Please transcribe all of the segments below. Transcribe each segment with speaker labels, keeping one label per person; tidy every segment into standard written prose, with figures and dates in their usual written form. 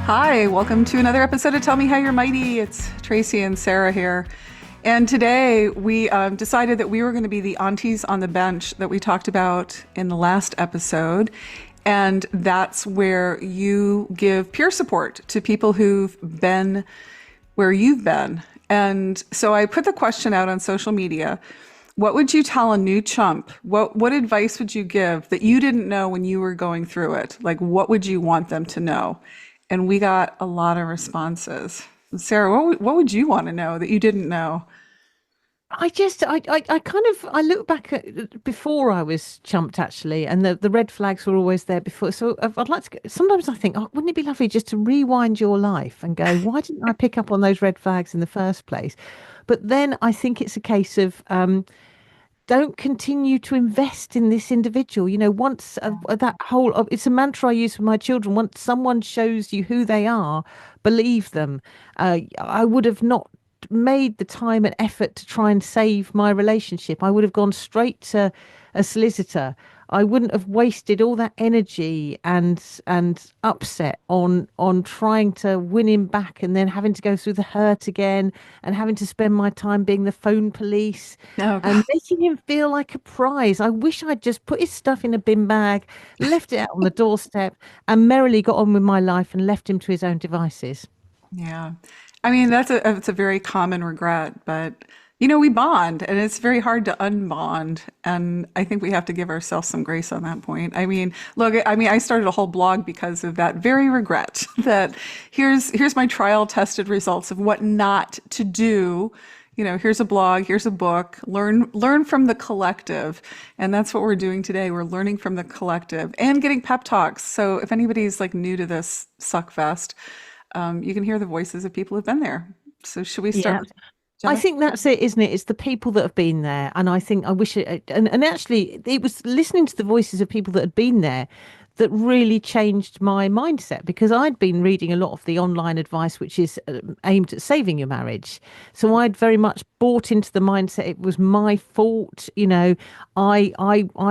Speaker 1: Hi, welcome to another episode of Tell Me How You're Mighty. It's Tracy and Sarah here. And today we decided that we were going to be the aunties on the bench that we talked about in the last episode. And that's where you give peer support to people who've been where you've been. And so I put the question out on social media. What would you tell a new chump? What advice would you give that you didn't know when you were going through it? Like, what would you want them to know? And we got a lot of responses. Sarah, what would you want to know that you didn't know?
Speaker 2: I look back at before I was chumped actually, and the red flags were always there before. So I'd like to, sometimes I think, oh, wouldn't it be lovely just to rewind your life and go, why didn't I pick up on those red flags in the first place? But then I think it's a case of, don't continue to invest in this individual. Once that whole, it's a mantra I use for my children. Once someone shows you who they are, believe them. I would have not made the time and effort to try and save my relationship. I would have gone straight to a solicitor. I wouldn't have wasted all that energy and upset on trying to win him back and then having to go through the hurt again and having to spend my time being the phone police
Speaker 1: Oh,
Speaker 2: and
Speaker 1: God.
Speaker 2: making him feel like a prize. I wish I'd just put his stuff in a bin bag, left it out on the doorstep, and merrily got on with my life and left him to his own devices.
Speaker 1: Yeah. I mean, it's a very common regret, but we bond and it's very hard to unbond. And I think we have to give ourselves some grace on that point. I mean, look, I started a whole blog because of that very regret that here's my trial tested results of what not to do. Here's a blog, here's a book, learn from the collective. And that's what we're doing today. We're learning from the collective and getting pep talks. So if anybody's like new to this suck fest, you can hear the voices of people who've been there. So should we start
Speaker 2: Yeah.
Speaker 1: with
Speaker 2: I
Speaker 1: Jennifer?
Speaker 2: think that's it, isn't it? It's the people that have been there. And I think I wish and actually, it was listening to the voices of people that had been there that really changed my mindset because I'd been reading a lot of the online advice, which is aimed at saving your marriage. So I'd very much bought into the mindset it was my fault. I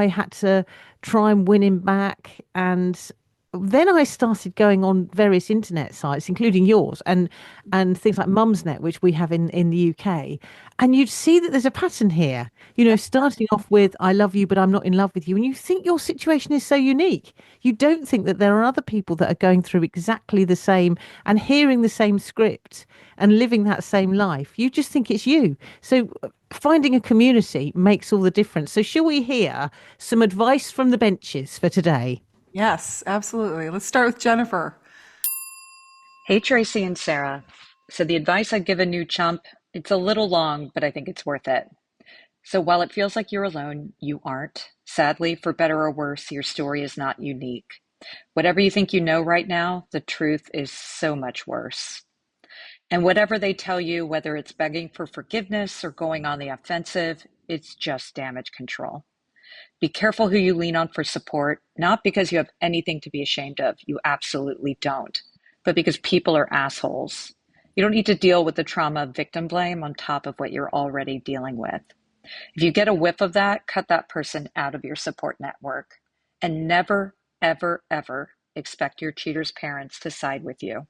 Speaker 2: had to try and win him back. And then I started going on various internet sites, including yours, and things like Mumsnet, which we have in the UK. And you'd see that there's a pattern here, starting off with, I love you, but I'm not in love with you. And you think your situation is so unique. You don't think that there are other people that are going through exactly the same and hearing the same script and living that same life. You just think it's you. So finding a community makes all the difference. So shall we hear some advice from the benches for today?
Speaker 1: Yes, absolutely. Let's start with Jennifer.
Speaker 3: Hey, Tracy and Sarah. So, the advice I'd give a new chump, it's a little long, but I think it's worth it. So, while it feels like you're alone, you aren't. Sadly, for better or worse, your story is not unique. Whatever you think you know right now, the truth is so much worse. And whatever they tell you, whether it's begging for forgiveness or going on the offensive, it's just damage control. Be careful who you lean on for support, not because you have anything to be ashamed of. You absolutely don't. But because people are assholes. You don't need to deal with the trauma of victim blame on top of what you're already dealing with. If you get a whiff of that, cut that person out of your support network. And never, ever, ever expect your cheater's parents to side with you.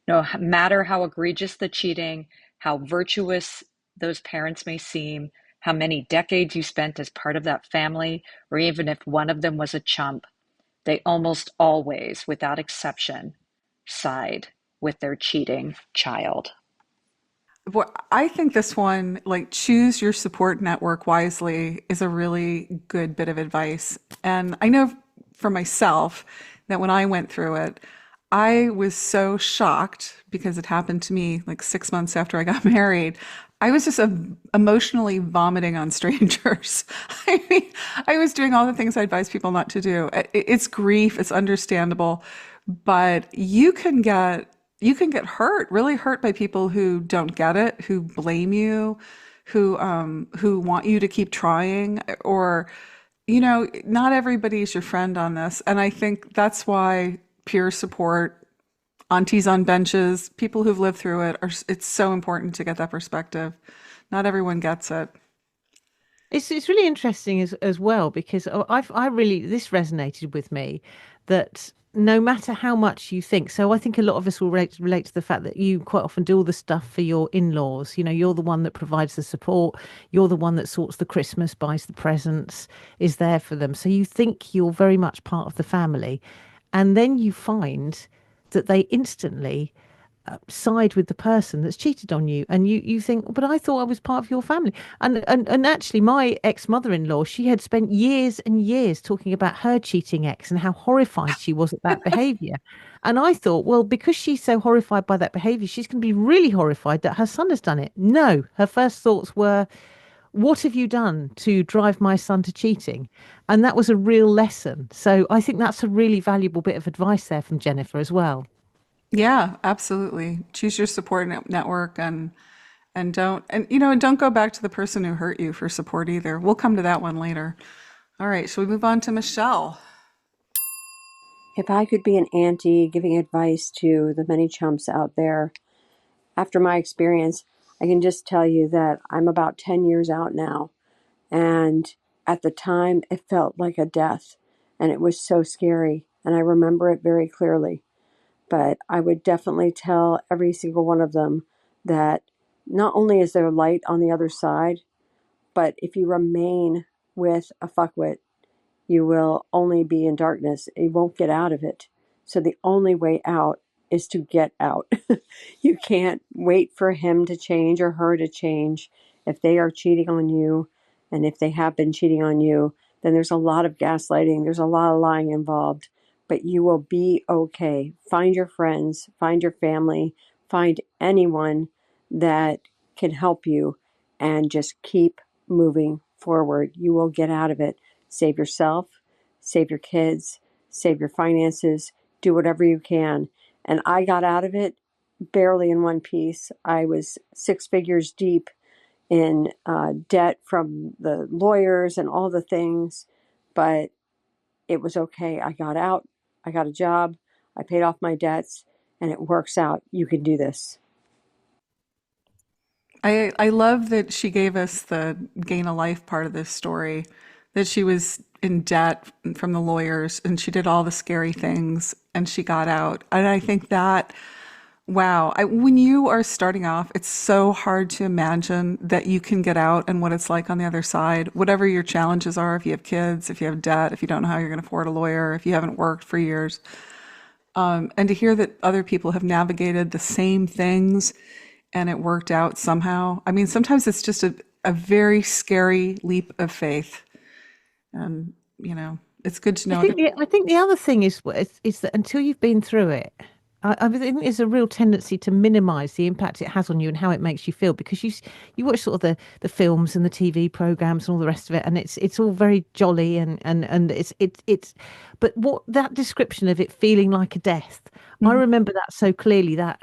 Speaker 3: No matter how egregious the cheating, how virtuous those parents may seem, how many decades you spent as part of that family, or even if one of them was a chump, they almost always, without exception, side with their cheating child.
Speaker 1: Well, I think this one, like choose your support network wisely, is a really good bit of advice. And I know for myself that when I went through it, I was so shocked because it happened to me like 6 months after I got married. I was just emotionally vomiting on strangers. I mean, I was doing all the things I advise people not to do. It's grief, it's understandable, but you can get hurt, really hurt by people who don't get it, who blame you, who want you to keep trying, or not everybody's your friend on this. And I think that's why peer support, aunties on benches, people who've lived through it, it's so important to get that perspective. Not everyone gets it.
Speaker 2: It's really interesting as well because I really this resonated with me that no matter how much you think. So I think a lot of us will relate to the fact that you quite often do all the stuff for your in-laws. You know, you're the one that provides the support. You're the one that sorts the Christmas, buys the presents, is there for them. So you think you're very much part of the family. And then you find that they instantly side with the person that's cheated on you, and you think, but I thought I was part of your family. And actually, my ex-mother-in-law, she had spent years and years talking about her cheating ex and how horrified she was at that behavior. And I thought, well, because she's so horrified by that behavior, she's going to be really horrified that her son has done it. No, her first thoughts were, what have you done to drive my son to cheating? And that was a real lesson. So I think that's a really valuable bit of advice there from Jennifer as well.
Speaker 1: Yeah, absolutely. Choose your support network, and don't, and and don't go back to the person who hurt you for support either. We'll come to that one later. All right, shall we move on to Michelle?
Speaker 4: If I could be an auntie giving advice to the many chumps out there, after my experience, I can just tell you that I'm about 10 years out now. And at the time, it felt like a death. And it was so scary. And I remember it very clearly. But I would definitely tell every single one of them that not only is there light on the other side, but if you remain with a fuckwit, you will only be in darkness. You won't get out of it. So the only way out is to get out. You can't wait for him to change or her to change. If they are cheating on you, and if they have been cheating on you, then there's a lot of gaslighting. There's a lot of lying involved, but you will be okay. Find your friends, find your family, find anyone that can help you, and just keep moving forward. You will get out of it. Save yourself, save your kids, save your finances, do whatever you can. And I got out of it barely in one piece. I was 6 figures deep in debt from the lawyers and all the things, but it was okay. I got out, I got a job, I paid off my debts, and it works out. You can do this.
Speaker 1: I love that she gave us the gain of life part of this story, that she was in debt from the lawyers and she did all the scary things and she got out. And I think that, wow, when you are starting off, it's so hard to imagine that you can get out and what it's like on the other side, whatever your challenges are, if you have kids, if you have debt, if you don't know how you're going to afford a lawyer, if you haven't worked for years. And to hear that other people have navigated the same things and it worked out somehow. I mean, sometimes it's just a very scary leap of faith. And, it's good to
Speaker 2: I
Speaker 1: know other.
Speaker 2: think the other thing is that until you've been through it, I think there's a real tendency to minimise the impact it has on you and how it makes you feel, because you watch sort of the films and the TV programs and all the rest of it, and it's all very jolly and it's but what that description of it feeling like a death, I
Speaker 1: Mhm.
Speaker 2: remember that so clearly, that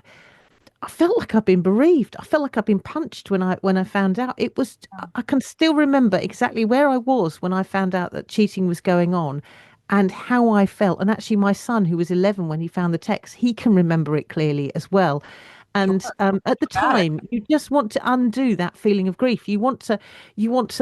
Speaker 2: I felt like I've been bereaved. I felt like I've been punched when I found out. It was, I can still remember exactly where I was when I found out that cheating was going on and how I felt. And actually my son, who was 11 when he found the text, he can remember it clearly as well. And
Speaker 1: Sure.
Speaker 2: at the
Speaker 1: Dramatic.
Speaker 2: time, you just want to undo that feeling of grief. You want to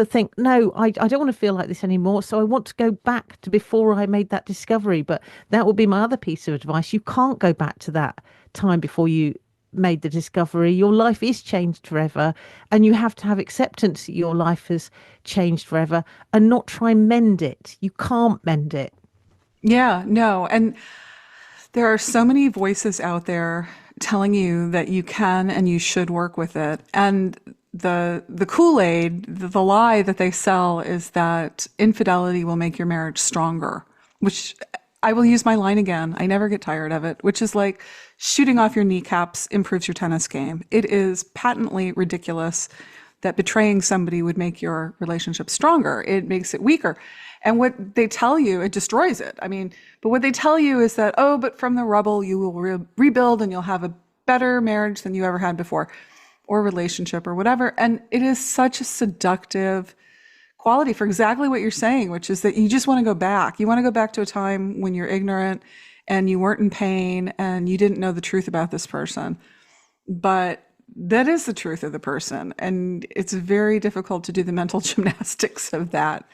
Speaker 2: think, no, I don't want to feel like this anymore. So I want to go back to before I made that discovery. But that would be my other piece of advice. You can't go back to that time before you made the discovery. Your life is changed forever, and you have to have acceptance that your life has changed forever and not try and mend it. You can't mend it.
Speaker 1: Yeah, no. And there are so many voices out there telling you that you can and you should work with it. And the Kool-Aid, the lie that they sell is that infidelity will make your marriage stronger, which I will use my line again. I never get tired of it, which is like shooting off your kneecaps improves your tennis game. It is patently ridiculous that betraying somebody would make your relationship stronger. It makes it weaker. And what they tell you, it destroys it. I mean, but what they tell you is that, oh, but from the rubble, you will rebuild and you'll have a better marriage than you ever had before, or relationship or whatever. And it is such a seductive quality for exactly what you're saying, which is that you just want to go back. You want to go back to a time when you're ignorant and you weren't in pain and you didn't know the truth about this person. But that is the truth of the person. And it's very difficult to do the mental gymnastics of that.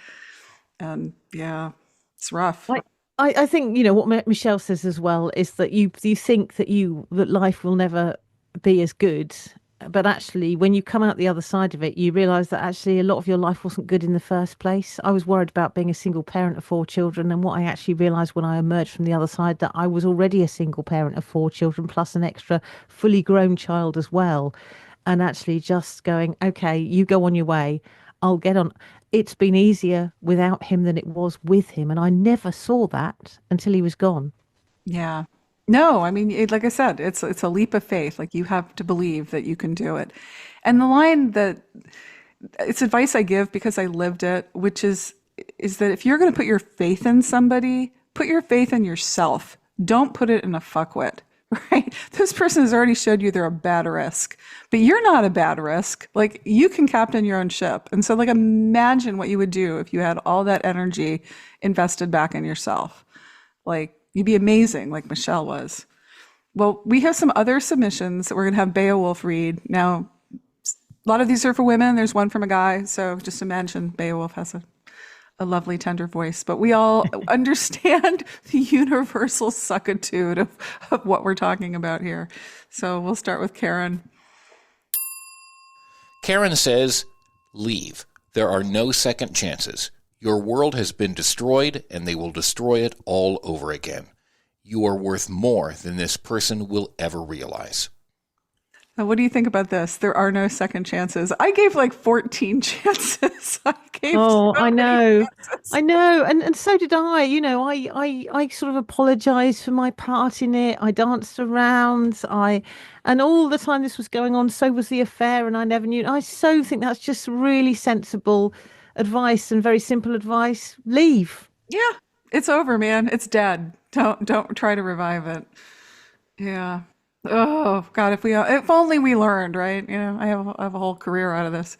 Speaker 1: And yeah, it's rough.
Speaker 2: I think, what Michelle says as well is that you think that life will never be as good, but actually when you come out the other side of it, you realize that actually a lot of your life wasn't good in the first place. I was worried about being a single parent of 4 children, and what I actually realized when I emerged from the other side, that I was already a single parent of 4 children plus an extra fully grown child as well. And actually just going, okay, you go on your way. I'll get on. It's been easier without him than it was with him. And I never saw that until he was gone.
Speaker 1: Yeah. No, I mean, like I said, it's a leap of faith. Like you have to believe that you can do it. And the line that it's advice I give because I lived it, which is that if you're going to put your faith in somebody, put your faith in yourself. Don't put it in a fuckwit, right? This person has already showed you they're a bad risk, but you're not a bad risk. Like you can captain your own ship. And so like imagine what you would do if you had all that energy invested back in yourself. Like you'd be amazing, like Michelle was. Well, we have some other submissions that we're going to have Beowulf read. Now, a lot of these are for women. There's one from a guy. So just imagine Beowulf has a lovely, tender voice. But we all understand the universal suckitude of what we're talking about here. So we'll start with Karen.
Speaker 5: Karen says, leave. There are no second chances. Your world has been destroyed, and they will destroy it all over again. You are worth more than this person will ever realize.
Speaker 1: Now, what do you think about this? There are no second chances. I gave like 14 chances.
Speaker 2: I know. I know. And so did I. I sort of apologized for my part in it. I danced around. And all the time this was going on, so was the affair, and I never knew. I so think that's just really sensible advice and very simple advice. Leave.
Speaker 1: Yeah, it's over, man. It's dead. Don't try to revive it. Yeah. Oh God, if only we learned, right? I have a whole career out of this.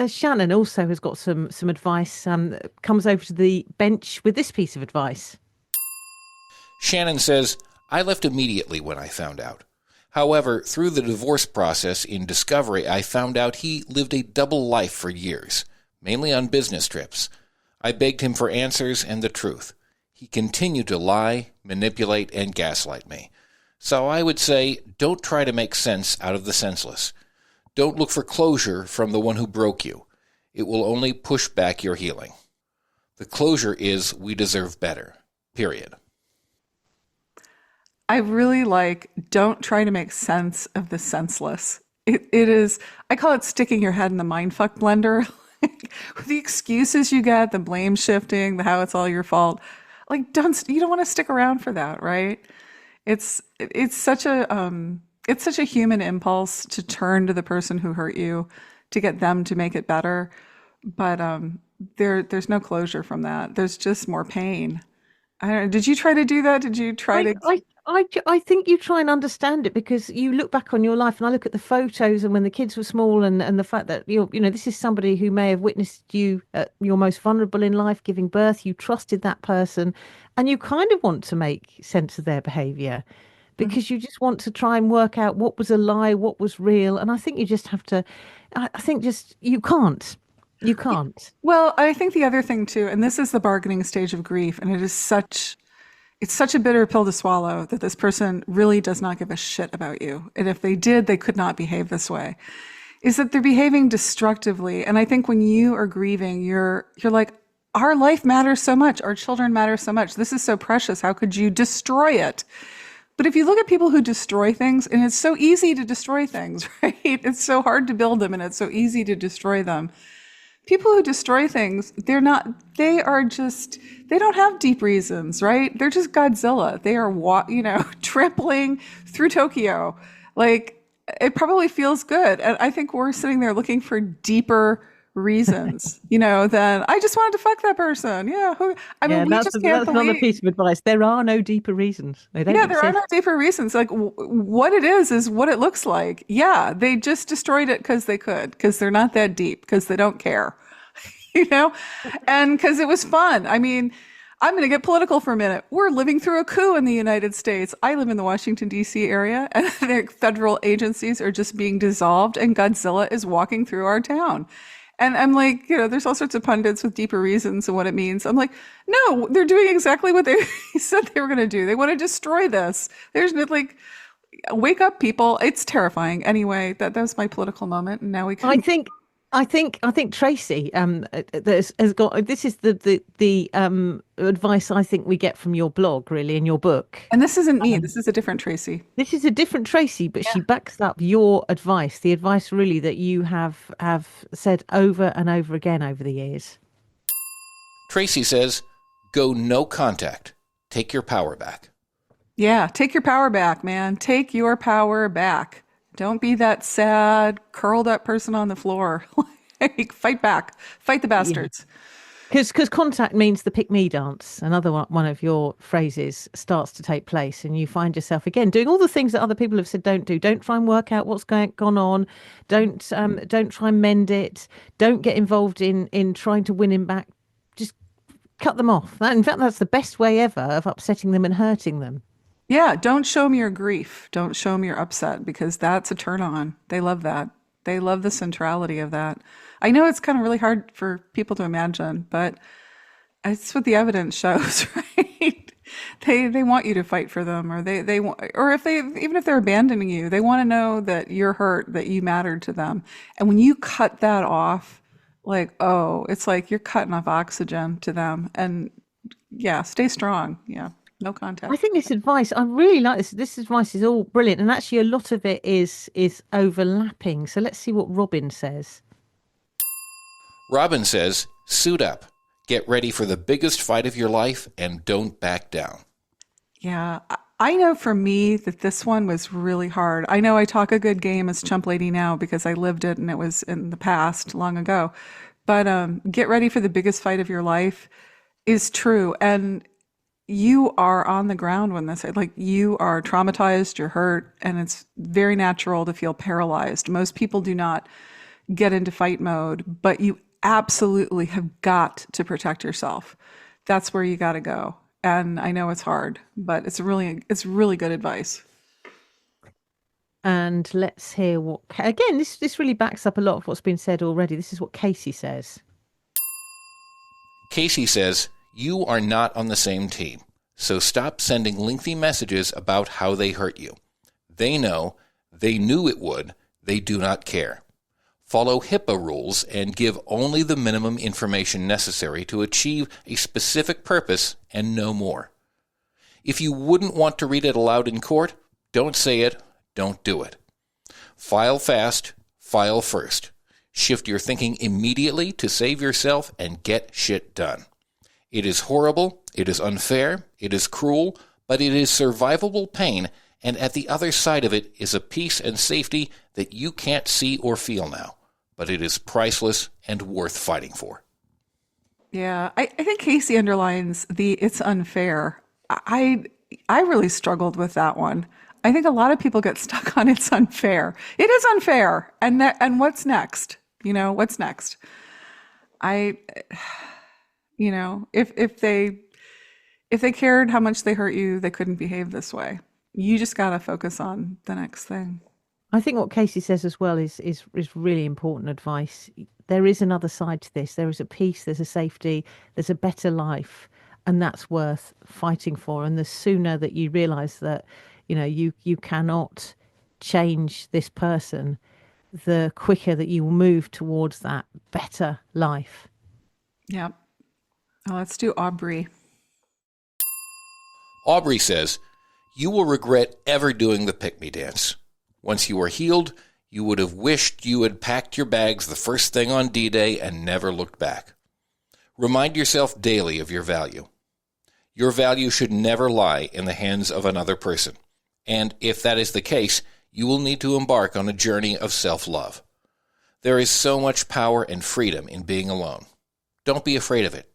Speaker 2: Shannon also has got some advice. Comes over to the bench with this piece of advice.
Speaker 5: Shannon says, I left immediately when I found out. However, through the divorce process in discovery, I found out he lived a double life for years, mainly on business trips. I begged him for answers and the truth. He continued to lie, manipulate, and gaslight me. So I would say, don't try to make sense out of the senseless. Don't look for closure from the one who broke you. It will only push back your healing. The closure is, we deserve better. Period.
Speaker 1: I really don't try to make sense of the senseless. It is, I call it sticking your head in the mindfuck blender. The excuses you get, the blame shifting, the how it's all your fault. You don't want to stick around for that, right? It's such a human impulse to turn to the person who hurt you to get them to make it better. But there's no closure from that. There's just more pain. I don't know. Did you try to do that? Did you try to?
Speaker 2: I think you try and understand it because you look back on your life, and I look at the photos and when the kids were small, and the fact that this is somebody who may have witnessed you at your most vulnerable in life, giving birth. You trusted that person, and you kind of want to make sense of their behavior because you just want to try and work out what was a lie, what was real. And I think you just have to. I think just you can't. You can't.
Speaker 1: Well, I think the other thing too, and this is the bargaining stage of grief, and it's such a bitter pill to swallow that this person really does not give a shit about you. And if they did, they could not behave this way. Is that they're behaving destructively. And I think when you are grieving, you're like, our life matters so much. Our children matter so much. This is so precious. How could you destroy it? But if you look at people who destroy things, and it's so easy to destroy things, right? It's so hard to build them, and it's so easy to destroy them. People who destroy things, they don't have deep reasons, right? They're just Godzilla. They are, trampling through Tokyo. It probably feels good. And I think we're sitting there looking for deeper reasons, than I just wanted to fuck that person. Yeah. We just can't
Speaker 2: that's
Speaker 1: believe.
Speaker 2: another piece of advice. There are no deeper reasons. They don't
Speaker 1: There are no deeper reasons. What it is what it looks like. Yeah, they just destroyed it because they could, because they're not that deep, because they don't care, and because it was fun. I mean, I'm going to get political for a minute. We're living through a coup in the United States. I live in the Washington, D.C. area, and the federal agencies are just being dissolved, and Godzilla is walking through our town. And I'm like, there's all sorts of pundits with deeper reasons and what it means. I'm like, no, they're doing exactly what they said they were going to do. They want to destroy this. There's no, like, wake up, people. It's terrifying. Anyway, that was my political moment. And now we
Speaker 2: I
Speaker 1: can.
Speaker 2: think, I think Tracy has got this is the advice I think we get from your blog, really, in your book.
Speaker 1: And this isn't me. This is a different Tracy.
Speaker 2: This is a different Tracy, but she backs up your advice, the advice really that you have said over and over again over the years.
Speaker 5: Tracy says, go no contact. Take your power back.
Speaker 1: Yeah, take your power back, man. Take your power back. Don't be that sad, curled up person on the floor. Like, fight back. Fight the bastards.
Speaker 2: Because contact means the pick me dance. Another one of your phrases starts to take place, and you find yourself again doing all the things that other people have said don't do. Don't try and work out what's gone on. Don't try and mend it. Don't get involved in trying to win him back. Just cut them off. In fact, that's the best way ever of upsetting them and hurting them.
Speaker 1: Yeah, don't show them your grief. Don't show them your upset, because that's a turn on. They love that. They love the centrality of that. I know it's kind of really hard for people to imagine, but it's what the evidence shows, right? They want you to fight for them, or they want, or even if they're abandoning you, they want to know that you're hurt, that you mattered to them. And when you cut that off, like, oh, it's like you're cutting off oxygen to them. And yeah, stay strong. Yeah. No contact.
Speaker 2: I think this advice, I really like this. This advice is all brilliant. And actually, a lot of it is overlapping. So let's see what Robin says.
Speaker 5: Robin says, suit up. Get ready for the biggest fight of your life and don't back down.
Speaker 1: Yeah, I know for me that this one was really hard. I know I talk a good game as Chump Lady now because I lived it and it was in the past long ago. But get ready for the biggest fight of your life is true. And you are on the ground when this, like, you are traumatized, you're hurt, and it's very natural to feel paralyzed. Most people do not get into fight mode, but you absolutely have got to protect yourself. That's where you got to go. And I know it's hard, but it's really good advice.
Speaker 2: And let's hear what, again, this really backs up a lot of what's been said already. This is what Casey says.
Speaker 5: Casey says, you are not on the same team, so stop sending lengthy messages about how they hurt you. They know, they knew it would, they do not care. Follow HIPAA rules and give only the minimum information necessary to achieve a specific purpose and no more. If you wouldn't want to read it aloud in court, don't say it, don't do it. File fast, file first. Shift your thinking immediately to save yourself and get shit done. It is horrible, it is unfair, it is cruel, but it is survivable pain, and at the other side of it is a peace and safety that you can't see or feel now, but it is priceless and worth fighting for.
Speaker 1: Yeah, I think Casey underlines the it's unfair. I really struggled with that one. I think a lot of people get stuck on it's unfair. It is unfair. And what's next? What's next? If they cared how much they hurt you, they couldn't behave this way. You just got to focus on the next thing.
Speaker 2: I think what Casey says as well is really important advice. There is another side to this. There is a peace, there's a safety, there's a better life, and that's worth fighting for. And the sooner that you realize that, you cannot change this person, the quicker that you will move towards that better life.
Speaker 1: Yeah. Well, let's do Aubrey.
Speaker 5: Aubrey says, you will regret ever doing the pick-me dance. Once you are healed, you would have wished you had packed your bags the first thing on D-Day and never looked back. Remind yourself daily of your value. Your value should never lie in the hands of another person. And if that is the case, you will need to embark on a journey of self-love. There is so much power and freedom in being alone. Don't be afraid of it.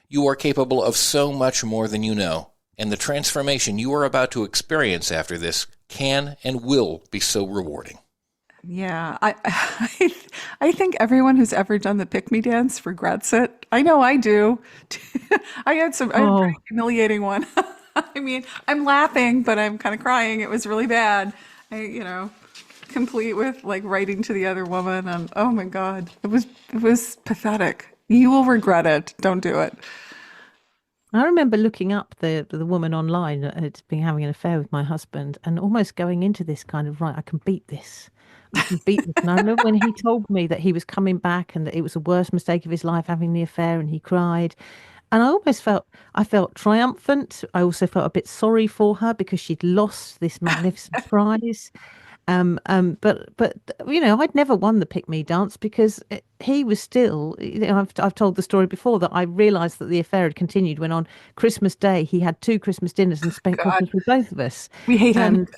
Speaker 5: You are capable of so much more than you know, and the transformation you are about to experience after this can and will be so rewarding.
Speaker 1: Yeah, I think everyone who's ever done the pick-me dance regrets it. I know I do. I had a pretty humiliating one. I mean, I'm laughing, but I'm kind of crying. It was really bad. complete with like writing to the other woman, and oh my God, it was pathetic. You will regret it. Don't do it.
Speaker 2: I remember looking up the woman online that had been having an affair with my husband and almost going into this kind of, right, I can beat this. I can beat this. And I remember when he told me that he was coming back and that it was the worst mistake of his life having the affair, and he cried. And I felt triumphant. I also felt a bit sorry for her because she'd lost this magnificent prize. But I'd never won the pick me dance because he was still. I've told the story before that I realised that the affair had continued when on Christmas Day he had 2 Christmas dinners and spent
Speaker 1: God,
Speaker 2: Christmas with both of us.
Speaker 1: we hate him.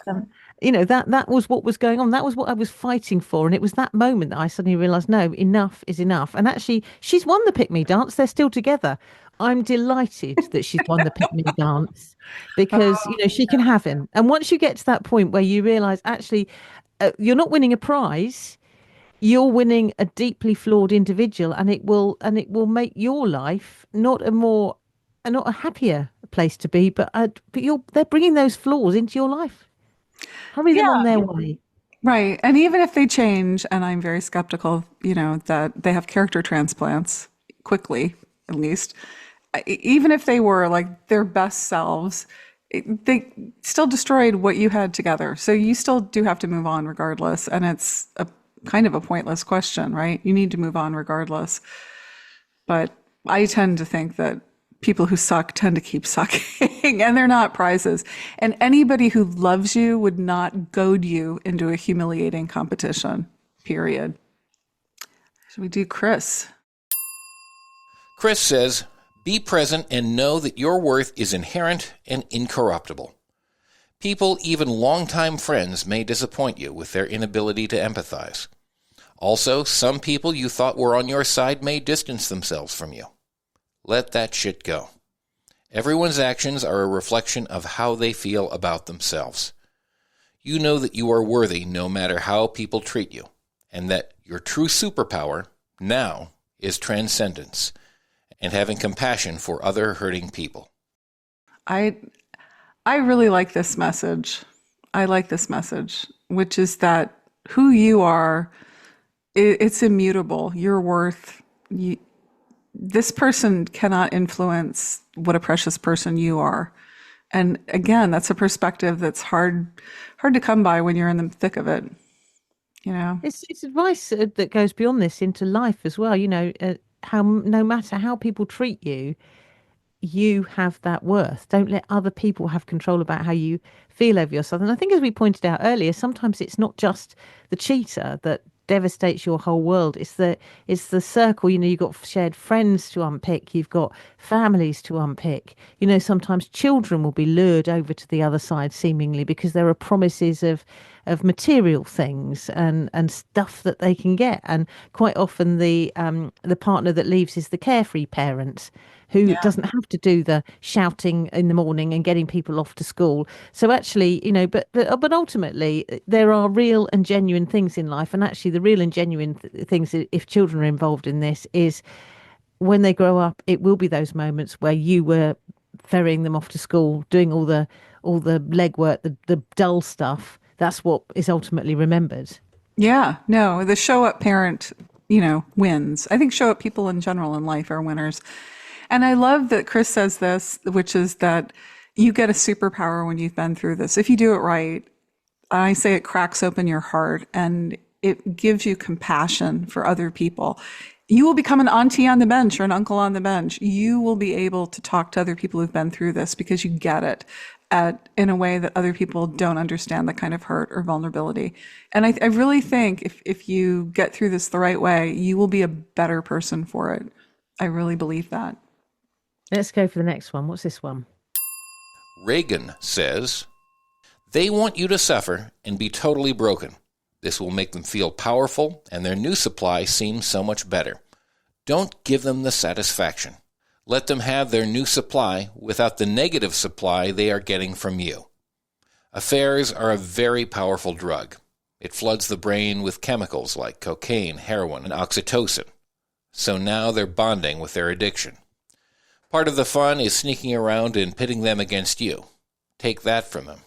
Speaker 2: And that was what was going on. That was what I was fighting for, and it was that moment that I suddenly realised, no, enough is enough. And actually, she's won the pick me dance. They're still together. I'm delighted that she's won the pick me dance because she can have him. And once you get to that point where you realise actually you're not winning a prize, you're winning a deeply flawed individual, and it will make your life not a happier place to be, but they're bringing those flaws into your life. Hurry them on
Speaker 1: Yeah,
Speaker 2: their way.
Speaker 1: right. And even if they change, and I'm very skeptical, that they have character transplants quickly, at least. Even if they were like their best selves, they still destroyed what you had together. So you still do have to move on regardless. And it's a kind of a pointless question, right? You need to move on regardless. But I tend to think that people who suck tend to keep sucking, and they're not prizes. And anybody who loves you would not goad you into a humiliating competition, period. Should we do Chris?
Speaker 5: Chris says, be present and know that your worth is inherent and incorruptible. People, even longtime friends, may disappoint you with their inability to empathize. Also, some people you thought were on your side may distance themselves from you. Let that shit go. Everyone's actions are a reflection of how they feel about themselves. You know that you are worthy no matter how people treat you, and that your true superpower now is transcendence and having compassion for other hurting people.
Speaker 1: I really like this message. I like this message, which is that who you are, it's immutable. Your worth, this person cannot influence what a precious person you are. And again, that's a perspective that's hard to come by when you're in the thick of it.
Speaker 2: It's advice that goes beyond this into life as well. How no matter how people treat you, you have that worth. Don't let other people have control about how you feel over yourself. And I think, as we pointed out earlier, sometimes it's not just the cheater that devastates your whole world. It's the circle. You've got shared friends to unpick. You've got families to unpick. Sometimes children will be lured over to the other side seemingly because there are promises of material things and stuff that they can get. And quite often the partner that leaves is the carefree parent who doesn't have to do the shouting in the morning and getting people off to school. So actually, but ultimately there are real and genuine things in life. And actually the real and genuine things, if children are involved in this, is when they grow up, it will be those moments where you were ferrying them off to school, doing all the legwork, the dull stuff. That's what is ultimately remembered.
Speaker 1: Yeah, no, the show up parent, wins. I think show up people in general in life are winners. And I love that Chris says this, which is that you get a superpower when you've been through this. If you do it right, I say it cracks open your heart and it gives you compassion for other people. You will become an auntie on the bench or an uncle on the bench. You will be able to talk to other people who've been through this because you get it in a way that other people don't understand the kind of hurt or vulnerability. And I really think if you get through this the right way, you will be a better person for it. I really believe that.
Speaker 2: Let's go for the next one. What's this one?
Speaker 5: Reagan says, they want you to suffer and be totally broken. This will make them feel powerful and their new supply seems so much better. Don't give them the satisfaction. Let them have their new supply without the negative supply they are getting from you. Affairs are a very powerful drug. It floods the brain with chemicals like cocaine, heroin, and oxytocin. So now they're bonding with their addiction. Part of the fun is sneaking around and pitting them against you. Take that from them.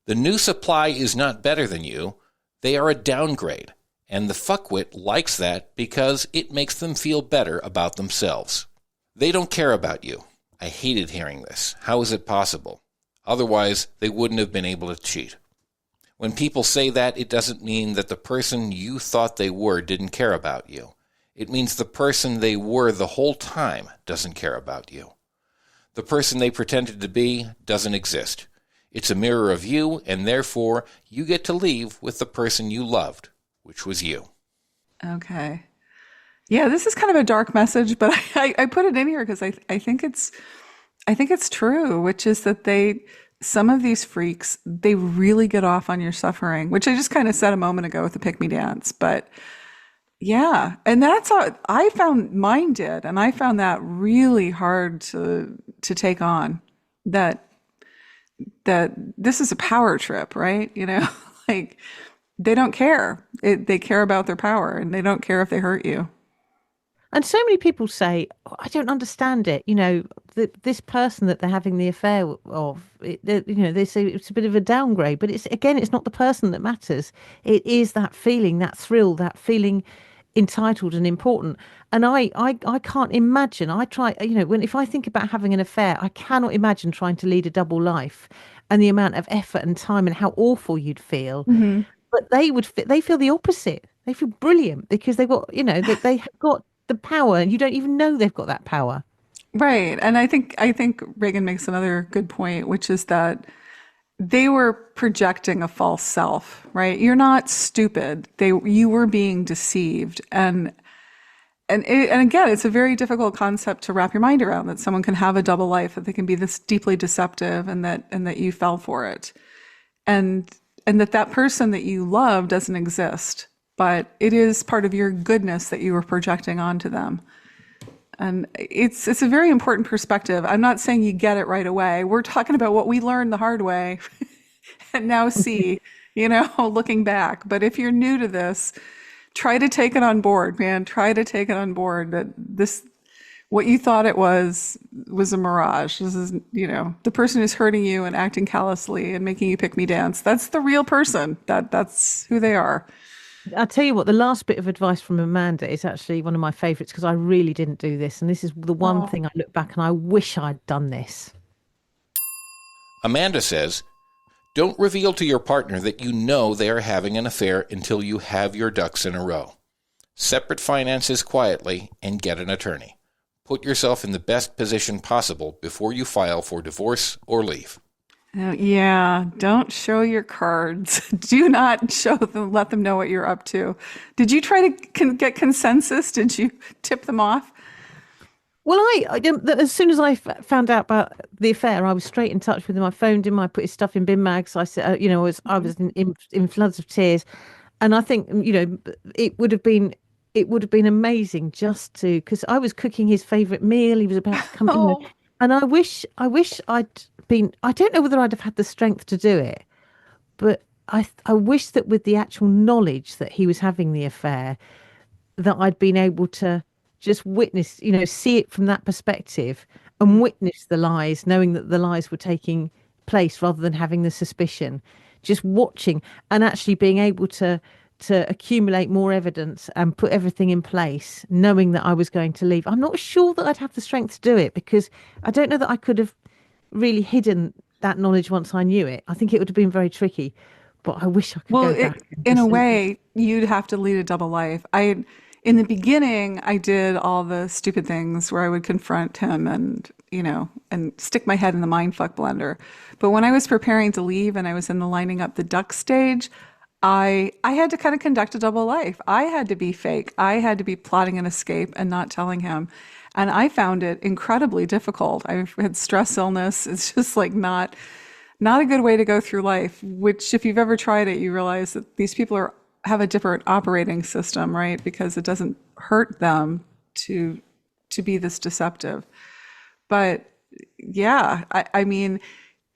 Speaker 5: The new supply is not better than you. They are a downgrade, and the fuckwit likes that because it makes them feel better about themselves. They don't care about you. I hated hearing this. How is it possible? Otherwise, they wouldn't have been able to cheat. When people say that, it doesn't mean that the person you thought they were didn't care about you. It means the person they were the whole time doesn't care about you. The person they pretended to be doesn't exist. It's a mirror of you, and therefore you get to leave with the person you loved, which was you.
Speaker 1: Okay. Yeah, this is kind of a dark message, but I put it in here because I think it's true, which is that some of these freaks, they really get off on your suffering, which I just kind of said a moment ago with the pick me dance. But yeah, and that's how I found mine did, and I found that really hard to take on. That this is a power trip, right? You know, like they don't care. They care about their power, and they don't care if they hurt you.
Speaker 2: And so many people say, "Oh, I don't understand it." You know, this person that they're having the affair of, they say it's a bit of a downgrade, but it's not the person that matters. It is that feeling, that thrill, that feeling entitled and important. And I can't imagine. I try, if I think about having an affair, I cannot imagine trying to lead a double life and the amount of effort and time and how awful you'd feel.
Speaker 1: Mm-hmm.
Speaker 2: But they feel the opposite. They feel brilliant because they've got, they have got the power, and you don't even know they've got that power.
Speaker 1: Right. And I think Reagan makes another good point, which is that they were projecting a false self, right? You're not stupid. You were being deceived. And again, it's a very difficult concept to wrap your mind around, that someone can have a double life, that they can be this deeply deceptive, and that you fell for it. And that person that you love doesn't exist, but it is part of your goodness that you were projecting onto them. And it's a very important perspective. I'm not saying you get it right away. We're talking about what we learned the hard way and now see, looking back. But if you're new to this, try to take it on board, man. Try to take it on board that what you thought it was a mirage. This is, the person who's hurting you and acting callously and making you pick me dance. That's the real person. That's who they are.
Speaker 2: I'll tell you what, the last bit of advice from Amanda is actually one of my favourites, because I really didn't do this. And this is the one thing I look back and I wish I'd done this.
Speaker 5: Amanda says, don't reveal to your partner that you know they are having an affair until you have your ducks in a row. Separate finances quietly and get an attorney. Put yourself in the best position possible before you file for divorce or leave.
Speaker 1: Yeah, don't show your cards. Do not show them, let them know what you're up to. Did you try to get consensus? Did you tip them off?
Speaker 2: Well, as soon as I found out about the affair, I was straight in touch with him. I phoned him. I put his stuff in bin mags. I said, I was in floods of tears, and I think it would have been amazing just to, because I was cooking his favourite meal. He was about to come, and I wish I'd been. I don't know whether I'd have had the strength to do it, but I wish that with the actual knowledge that he was having the affair, that I'd been able to just witness, see it from that perspective and witness the lies, knowing that the lies were taking place rather than having the suspicion, just watching and actually being able to accumulate more evidence and put everything in place, knowing that I was going to leave. I'm not sure that I'd have the strength to do it, because I don't know that I could have really hidden that knowledge once I knew it. I think it would have been very tricky, but I wish I could go back.
Speaker 1: In a way, you'd have to lead a double life. In the beginning, I did all the stupid things where I would confront him and stick my head in the mindfuck blender. But when I was preparing to leave and I was in the lining up the duck stage, I had to kind of conduct a double life. I had to be fake. I had to be plotting an escape and not telling him. And I found it incredibly difficult. I've had stress illness. It's just like not a good way to go through life, which if you've ever tried it, you realize that these people have a different operating system, right? Because it doesn't hurt them to be this deceptive. But yeah, I mean,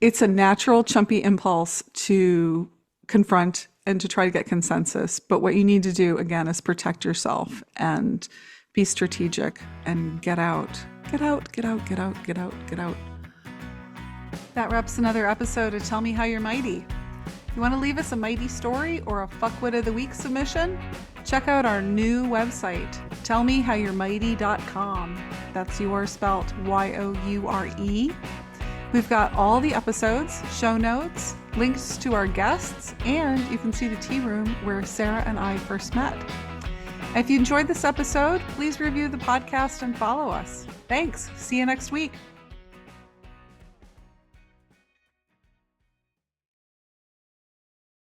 Speaker 1: it's a natural chumpy impulse to confront and to try to get consensus. But what you need to do, again, is protect yourself and be strategic and get out. Get out, get out, get out, get out, get out. That wraps another episode of Tell Me How You're Mighty. You want to leave us a mighty story or a fuckwit of the week submission? Check out our new website, tellmehowyou'remighty.com. That's yours spelt Y-O-U-R-E. We've got all the episodes, show notes, links to our guests, and you can see the tea room where Sarah and I first met. If you enjoyed this episode, please review the podcast and follow us. Thanks. See you next week.